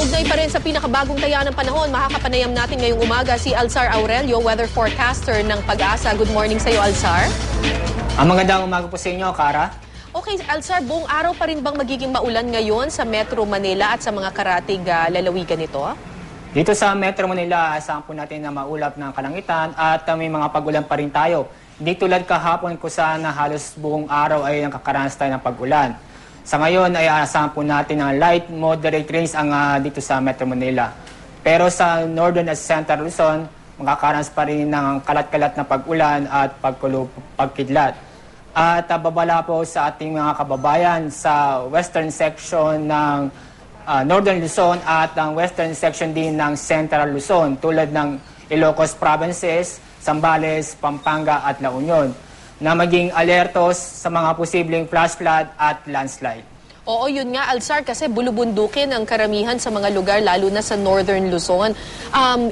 Kaugnay pa rin sa pinakabagong taya ng panahon, makakapanayam natin ngayong umaga si Alzar Aurelio, weather forecaster ng Pag-asa. Good morning sa iyo, Alzar. Magandang umaga po sa inyo, Kara. Okay, Alzar, buong araw pa rin bang magiging maulan ngayon sa Metro Manila at sa mga karatig lalawigan nito? Dito sa Metro Manila, asahan po natin na maulap ng kalangitan at may mga pag-ulan pa rin tayo. Hindi tulad kahapon kung saan halos buong araw ay nakakaranas tayo ng pag-ulan. Sa ngayon ay asahan po natin ng light moderate rains dito sa Metro Manila. Pero sa Northern at Central Luzon, makakaranas pa rin ng kalat-kalat na pag-ulan at pagkidlat. At babala po sa ating mga kababayan sa western section ng Northern Luzon at ang western section din ng Central Luzon tulad ng Ilocos Provinces, Zambales, Pampanga at La Union na maging alertos sa mga posibleng flash flood at landslide. Oo, yun nga, Alzar, kasi bulubundukin ang karamihan sa mga lugar, lalo na sa Northern Luzon.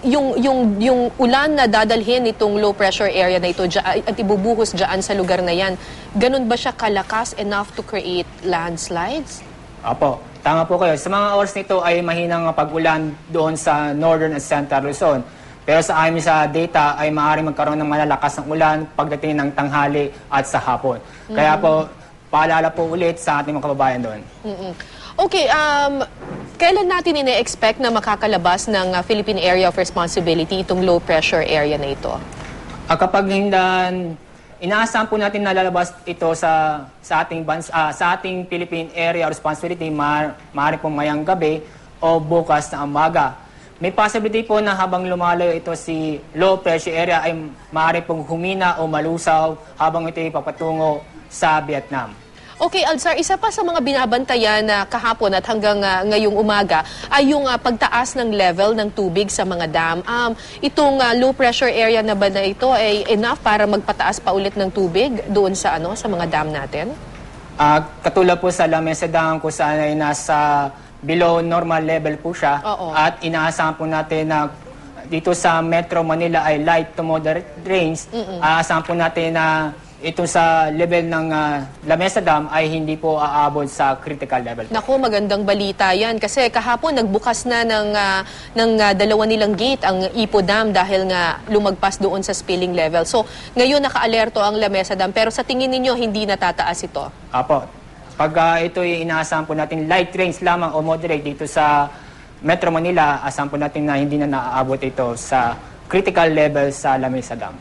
Yung ulan na dadalhin itong low pressure area na ito at ibubuhos dyan sa lugar na yan, ganun ba siya kalakas enough to create landslides? Opo, tama po kayo. Sa mga oras nito ay mahinang pag-ulan doon sa Northern at Central Luzon. Pero sa amin sa data ay maaaring magkaroon ng malalakas ng ulan pagdating ng tanghali at sa hapon. Kaya po, paalala po ulit sa ating mga kababayan doon. Okay, kailan natin ine-expect na makakalabas ng Philippine Area of Responsibility itong low pressure area na ito? Kapag inaasahan po natin na lalabas ito sa ating Philippine Area of Responsibility, maaaring po mayang gabi o bukas na umaga. May possibility po na habang lumalayo ito si low pressure area ay maaari pong humina o malusaw habang ito ay papatungo sa Vietnam. Okay, Alzar, isa pa sa mga binabantayan na kahapon at hanggang ngayong umaga ay yung pagtaas ng level ng tubig sa mga dam. Itong low pressure area na ba na ito ay enough para magpataas pa ulit ng tubig doon sa sa mga dam natin? Katulad po sa La Mesa Dam kung saan ay nasa below normal level po siya. At inaasahan po natin na dito sa Metro Manila ay light to moderate rains. Aasahan po natin na ito sa level ng La Mesa Dam ay hindi po aabot sa critical level. Naku, magandang balita yan. Kasi kahapon nagbukas na ng dalawa nilang gate ang Ipo Dam dahil nga lumagpas doon sa spilling level. So ngayon naka-alerto ang La Mesa Dam pero sa tingin ninyo hindi natataas ito? Apo. Pag ito ay inaasahan po natin light rains lamang o moderate dito sa Metro Manila, asahan po natin na hindi na naaabot ito sa critical level sa La Mesa Dam.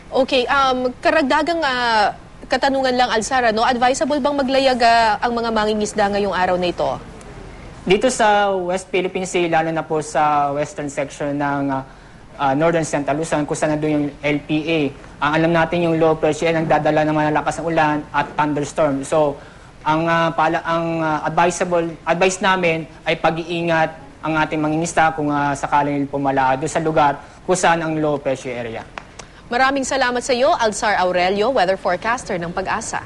Okay, karagdagang katanungan lang, Alzar, advisable bang maglayag ang mga mangingisda ngayong araw na ito? Dito sa West Philippine Sea, lalo na po sa western section ng Northern Central Luzon, kung saan nandun yung LPA. Alam natin yung low pressure ang dadala ng malalakas na ulan at thunderstorm. So, ang advice namin ay pag-iingat ang ating mangingisda kung sakaling pumala doon sa lugar kung saan ang low pressure area. Maraming salamat sa iyo, Alzar Aurelio, weather forecaster ng Pag-asa.